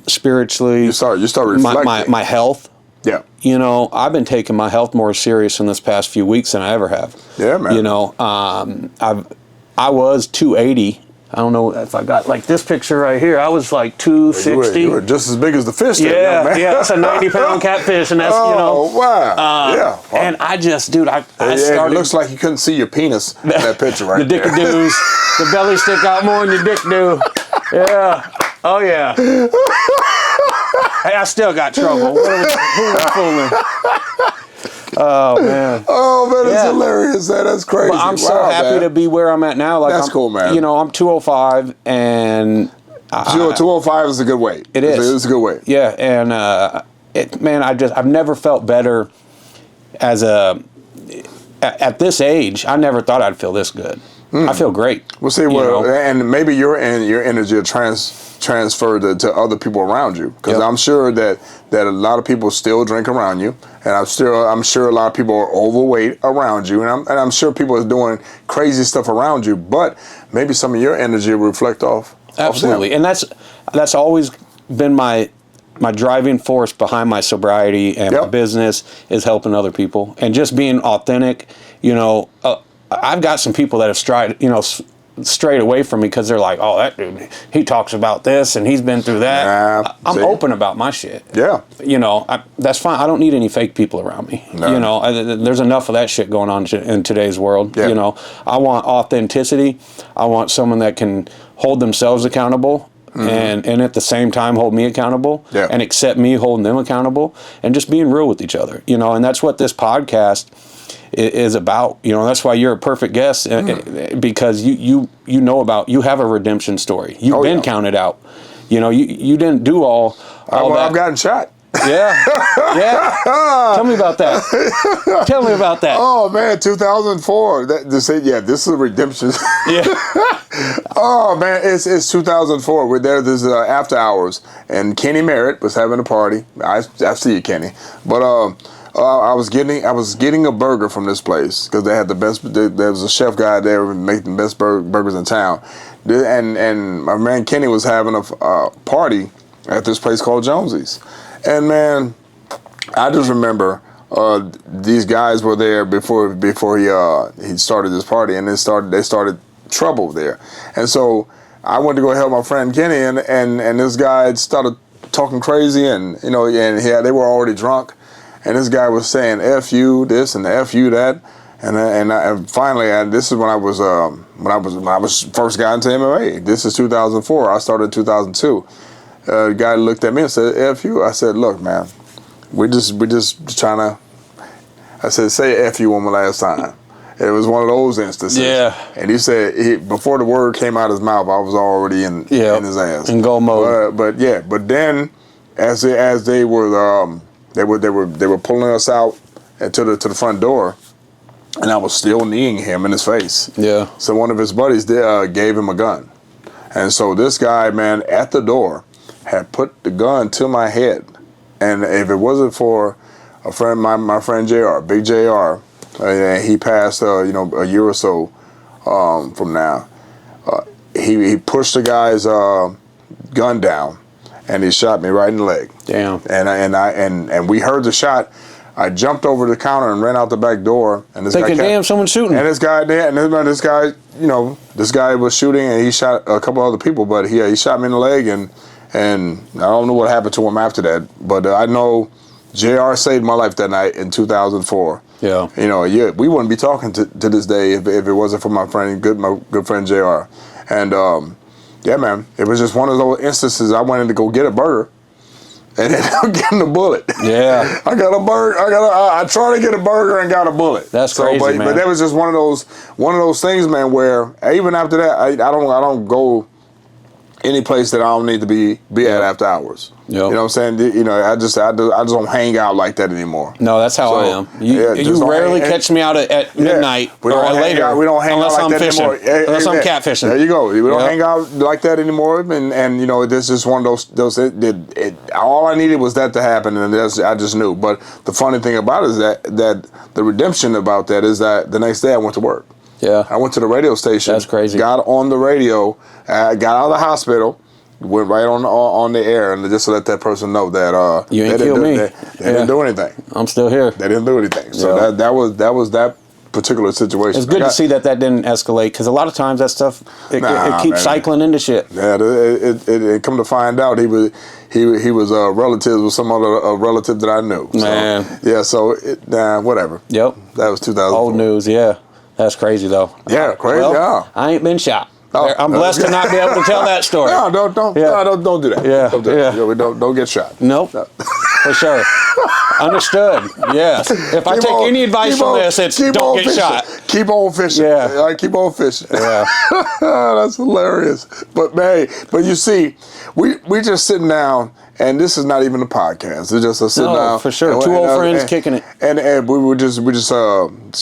spiritually. You start reflecting. My health. Yeah. I've been taking my health more serious in this past few weeks than I ever have. Yeah, man. I was 280. I don't know if I got like this picture right here. I was like 260. You were just as big as the fish there, yeah, man. Yeah, that's a 90-pound catfish, and that's wow. Yeah. And I just, dude, I started. It looks like you couldn't see your penis in that picture right the there. dick doos, the belly stick out more than your dick do. Yeah. Oh yeah. Hey, I still got trouble. Who was fooling? Oh man. Oh man, it's hilarious. That's crazy. But I'm so happy to be where I'm at now. Like, that's cool, man. I'm 205, and 205 is a good weight. It is. It's a good weight. Yeah, and I've never felt better at this age. I never thought I'd feel this good. I feel great. Well, see, and maybe your energy will transfer to other people around you, because I'm sure that a lot of people still drink around you, and I'm sure a lot of people are overweight around you, and I'm sure people are doing crazy stuff around you, but maybe some of your energy will reflect off. Absolutely, and that's always been my driving force behind my sobriety and my business is helping other people and just being authentic. I've got some people that have strayed away from me because they're like, oh, that dude, he talks about this and he's been through that. I'm open about my shit. Yeah. That's fine. I don't need any fake people around me. No. There's enough of that shit going on in today's world. Yeah. I want authenticity. I want someone that can hold themselves accountable. Mm-hmm. and at the same time hold me accountable and accept me holding them accountable and just being real with each other. And that's what this podcast is about. That's why you're a perfect guest, because you have a redemption story. You've been counted out. You didn't do all that. I've gotten shot. Yeah. Tell me about that. Oh man, 2004. This is a redemption. Yeah. Oh man, it's 2004. We're there. There's after hours, and Kenny Merritt was having a party. I see you, Kenny. But I was getting a burger from this place because they had the best. There was a chef guy there making the best burgers in town, and my man Kenny was having a party at this place called Jonesy's. And man, I just remember these guys were there before he started this party, and they started trouble there. And so I went to go help my friend Kenny, and this guy started talking crazy, and they were already drunk, and this guy was saying F you this and F you that, And finally, this is when I was first got into MMA. This is 2004. I started in 2002. The guy looked at me and said, "F you." I said, "Look, man, we just trying to." I said, "Say F you one more last time." It was one of those instances. Yeah. And he said before the word came out of his mouth, I was already in his ass. In go mode. But then as they were pulling us out to the front door, and I was still kneeing him in his face. Yeah. So one of his buddies gave him a gun. And so this guy, man, at the door had put the gun to my head. And if it wasn't for a friend, my friend JR, Big JR, he passed, a year or so from now. He pushed the guy's gun down, and he shot me right in the leg. Damn. And we heard the shot. I jumped over the counter and ran out the back door. And this guy damn, someone's shooting. And this guy was shooting, and he shot a couple other people, but he shot me in the leg, and I don't know what happened to him after that, but I know JR saved my life that night in 2004. Yeah. We wouldn't be talking to this day if it wasn't for my good friend JR. And yeah, man, it was just one of those instances. I went in to go get a burger, and ended up getting a bullet. Yeah. I got a burger. I tried to get a burger and got a bullet. That's crazy, man. But that was just one of those things, man, where even after that, I don't go any place that I don't need to be at after hours. Yep. You know what I'm saying? I just don't hang out like that anymore. No, that's how I am. You rarely catch me out at midnight or later. We don't hang out like that anymore. Unless I'm catfishing. There you go. We don't hang out like that anymore. And this is one of those. All I needed was that to happen, and I just knew. But the funny thing about it is that the redemption about that is that the next day I went to work. Yeah. I went to the radio station. That's crazy. Got on the radio, got out of the hospital, went right on the air, and just to let that person know that you ain't killed me. They didn't do anything. I'm still here. They didn't do anything. So that was that particular situation. It's good to see that didn't escalate, because a lot of times that stuff it keeps cycling into shit. Yeah, it come to find out he was relatives with some other relative that I knew. Man. So, yeah. So whatever. Yep. That was 2000. Old news. Yeah. That's crazy, though. Yeah, crazy. Well, I ain't been shot. I'm blessed to not be able to tell that story. No, don't do that. Yeah, don't do that. Don't get shot. Nope. No. For sure. Understood. Yes. If I take any advice from this, it's don't get shot. Keep on fishing. Yeah. Keep on fishing. Yeah. That's hilarious. But you see, we just sitting down. And this is not even a podcast. It's just a sit down. For sure. Two old friends kicking it. And we were just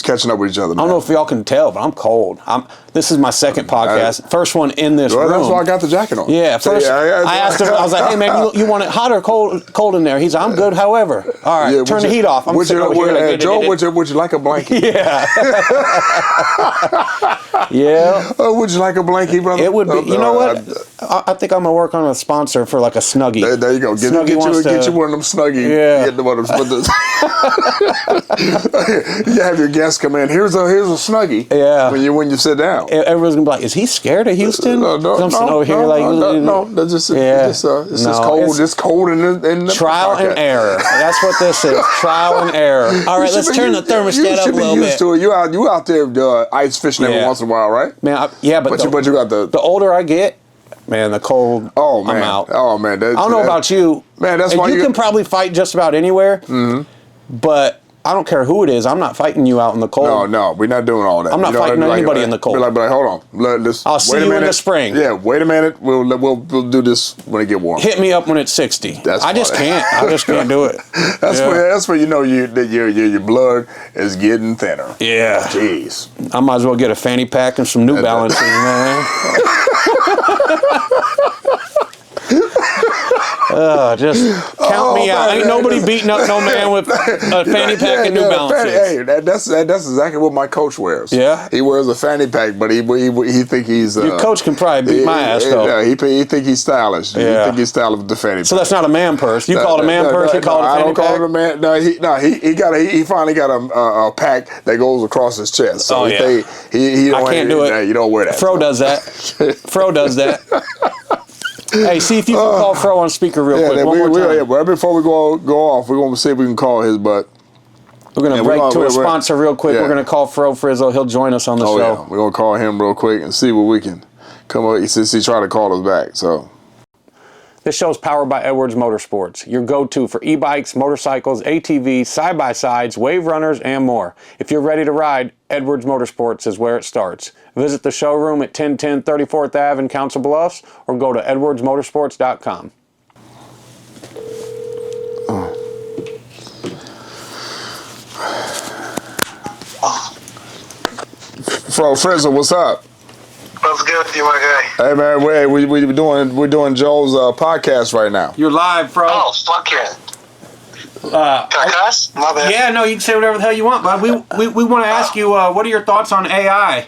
catching up with each other. I don't know if y'all can tell, but I'm cold. This is my second podcast. First one in this room. That's why I got the jacket on. Yeah. First, I asked him. I was like, "Hey man, you want it hot or cold in there?" He's like, "I'm good. However, all right, turn the heat off." I'm sitting over here. Joe, would you like a blanket? Yeah. Yeah. Would you like a blankie, brother? It would be. You know what? I think I'm gonna work on a sponsor for like a Snuggie. There you go. Get you one of them Snuggie. Yeah. Get one of them. You have your guests come in. Here's a Snuggie. Yeah. When you sit down. Everyone's gonna be like, "Is he scared of Houston?" No. I'm sitting over here like, no. That's just it's just cold. It's cold in the trial pocket. and error. That's what this is. Trial and error. All right, let's turn the thermostat up a little bit. You used to it. You out there ice fishing every once in a while, right? Man, but you got the older I get, man, the cold. Oh man, I'm out. Oh man, I don't know about you, man. That's why you can probably fight just about anywhere. Mm-hmm. But I don't care who it is. I'm not fighting you out in the cold. No, we're not doing all that. I'm not fighting anybody in the cold. Be like, hold on. I'll see you in the spring. Yeah, wait a minute. We'll do this when it get warm. Hit me up when it's 60. I just can't do it. That's where you know that your blood is getting thinner. Yeah. Jeez. I might as well get a fanny pack and some New Balances, man. Just count me out. Ain't nobody beating up no man with a fanny pack and New Balances. Hey, that's exactly what my coach wears. Yeah, he wears a fanny pack, but he think he's. Your coach can probably beat my ass though. He think he's stylish. Yeah. He think he's stylish with the fanny pack. So that's not a man purse. You call it a man purse. You call it a fanny pack. I don't call it a man. He finally got a pack that goes across his chest. So he don't. I can't do it. You don't wear that. Fro does that. Fro does that. Hey, see if you can call Fro on speaker real quick. One more time. Right before we go off, we're going to see if we can call his butt. We're going to break to a sponsor real quick. We're going to call Fro Frizzle. He'll join us on the show. Yeah. We're going to call him real quick and see what we can come up with since he tried to call us back. So this show is powered by Edwards Motorsports, your go-to for e-bikes, motorcycles, ATVs, side-by-sides, wave runners, and more. If you're ready to ride, Edwards Motorsports is where it starts. Visit the showroom at 1010 34th Ave in Council Bluffs or go to edwardsmotorsports.com. Fro Frizzle, what's up? What's good with you, my guy? Hey man, we're doing Joel's podcast right now. You're live, Fro. Oh, fuck yeah. Can I cuss? My bad. Yeah, no, you can say whatever the hell you want, bud. We want to ask you, what are your thoughts on AI?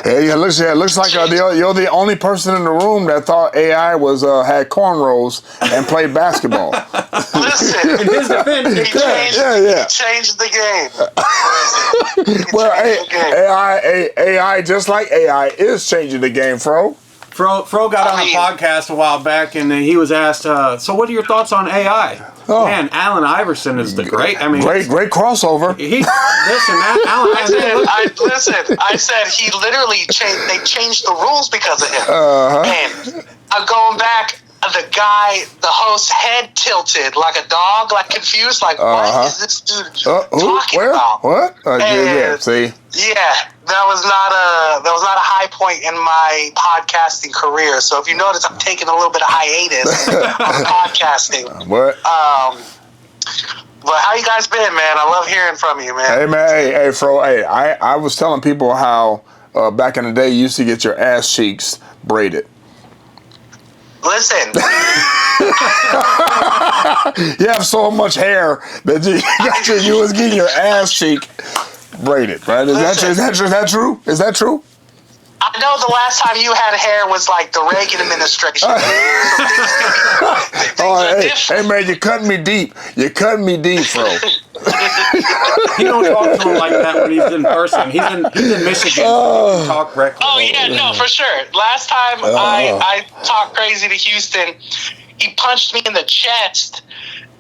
Hey, it looks like you're the only person in the room that thought AI was had cornrows and played basketball. Listen, In his defense, he changed the game. Well, AI, just like AI, is changing the game, Fro. Fro got on a podcast a while back, and he was asked, so what are your thoughts on AI? Oh. Man, Allen Iverson is the great. I mean, great crossover. I said he literally changed. They changed the rules because of him. And going back, the host head tilted like a dog, like confused, like what is this dude talking about? What? See. Yeah, that was not a high point in my podcasting career. So if you notice, I'm taking a little bit of hiatus on podcasting. What? But how you guys been, man? I love hearing from you, man. Hey, man. Hey, Fro. Hey, I was telling people how back in the day you used to get your ass cheeks braided. Listen. You have so much hair that you was getting your ass cheek braided, right? Is that true? Is that true? I know the last time you had hair was like the Reagan administration. Hey, man, you're cutting me deep. You're cutting me deep, Fro. He don't talk to him like that when he's in person. He's in Michigan. So he can talk reckless. Oh yeah, no, for sure. Last time I talked crazy to Houston, he punched me in the chest,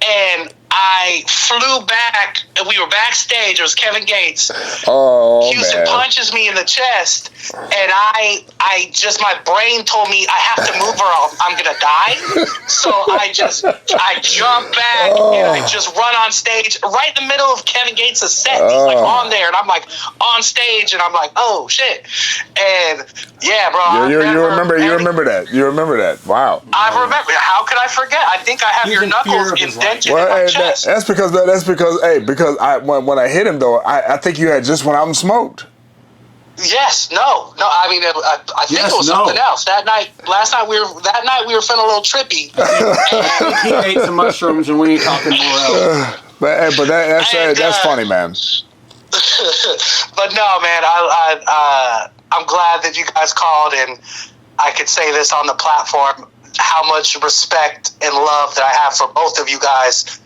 and I flew back. We were backstage. It was Kevin Gates. Oh, Houston punches me in the chest, and I my brain told me I have to move or I'm gonna die. So I jump back and I just run on stage right in the middle of Kevin Gates' set. He's like on there, and I'm like on stage, and I'm like, oh shit. And yeah, bro. You remember that. Wow. I remember. How could I forget? I think I have your knuckles indented in my chest. That's because when I hit him though, I think you had just went out and smoked. Yes, no. I mean, I think it was something else. Last night we were feeling a little trippy. He ate some mushrooms, and we ain't talking more else. But that's funny, man. But no, man, I'm glad that you guys called, and I could say this on the platform, how much respect and love that I have for both of you guys.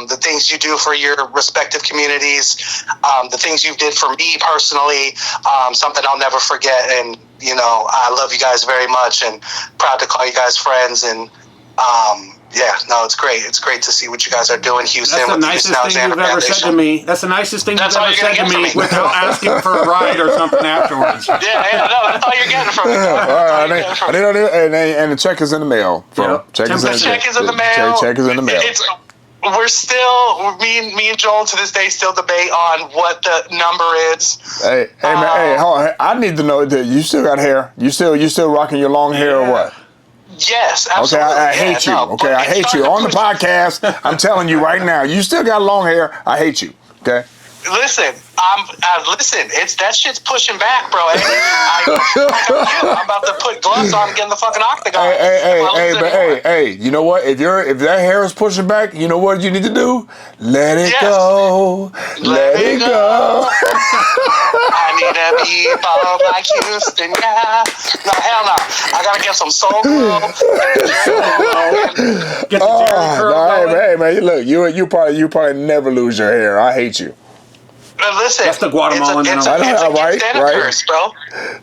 The things you do for your respective communities, the things you did for me personally, something I'll never forget. And, I love you guys very much and proud to call you guys friends. And, it's great. It's great to see what you guys are doing, Houston. That's the nicest thing you've ever said to me. That's the nicest thing you've ever said to me without asking for a ride or something afterwards. No, that's all you're getting from me. And the check is in the mail. Yep. Check is in the mail. Check is in the mail. We're still, me and Joel to this day still debate on what the number is. Hey, man, hold on. I need to know that you still got hair. You still rocking your long hair or what? Yes, absolutely. Okay, I hate you. Okay, I hate you. On the podcast, I'm telling you right now, you still got long hair. I hate you. Okay. Listen, that shit's pushing back, bro. I'm about to put gloves on and get in the fucking octagon. Hey, you know what? If that hair is pushing back, you know what you need to do? Let it go. Let it go. I need to be bald like Houston, yeah. No, hell no. I gotta get some soul glow. Get the Jerry curl going. Hey, man, look, you probably never lose your hair. I hate you. Listen, that's the Guatemalan. It's a gift and a curse, bro.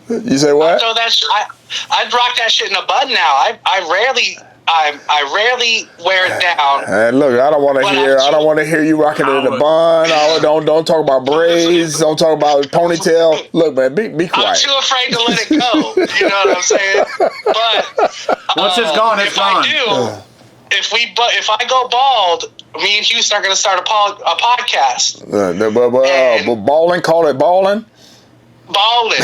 You say what? I'd rock that shit in a bud now. I I rarely wear it down. And look, I don't want to hear you rocking it in a bun. Don't talk about braids. Don't talk about ponytail. Look, man, be quiet. I'm too afraid to let it go. You know what I'm saying? But once it's gone, it's gone. If I go bald, me and Houston are going to start a podcast. Balling, call it balling. Balling.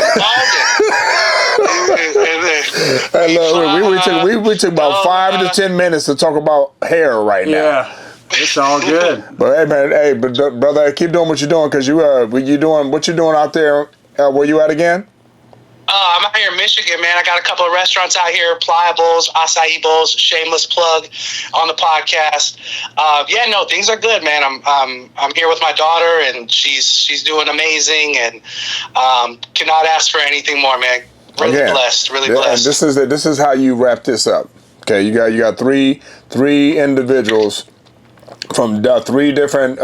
Hey, look, we took about 5 to 10 minutes to talk about hair right now. Yeah, it's all good. But hey, man, brother, keep doing what you're doing, because you doing what you're doing out there. Where you at again? I'm out here in Michigan, man. I got a couple of restaurants out here, Pliables, Acai Bowls, shameless plug on the podcast. Things are good, man. I'm here with my daughter, and she's doing amazing, and cannot ask for anything more, man. Really blessed. And this is how you wrap this up. Okay, you got three individuals from 3 different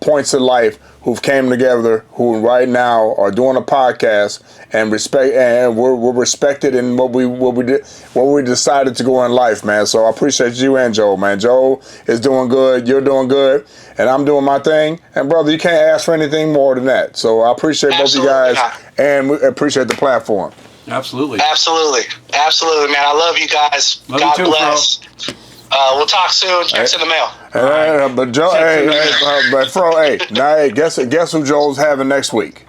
points of life who've came together, who right now are doing a podcast and we're respected in what we decided to go in life, man. So I appreciate you and Joe, man. Joe is doing good, you're doing good, and I'm doing my thing. And brother, you can't ask for anything more than that. So I appreciate both you guys, and we appreciate the platform. Absolutely, man. I love you guys. God bless. Bro. We'll talk soon. Checks in the mail. But Joe, guess who Joel's having next week?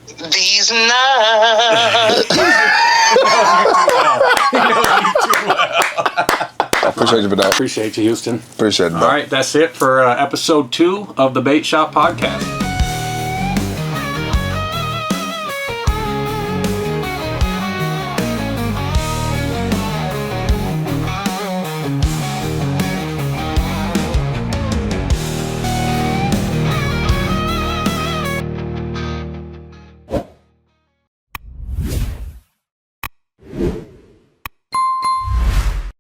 These nuts. I appreciate you for that. Appreciate you, Houston. Appreciate it. All right, that's it for episode 2 of the Bait Shop Podcast.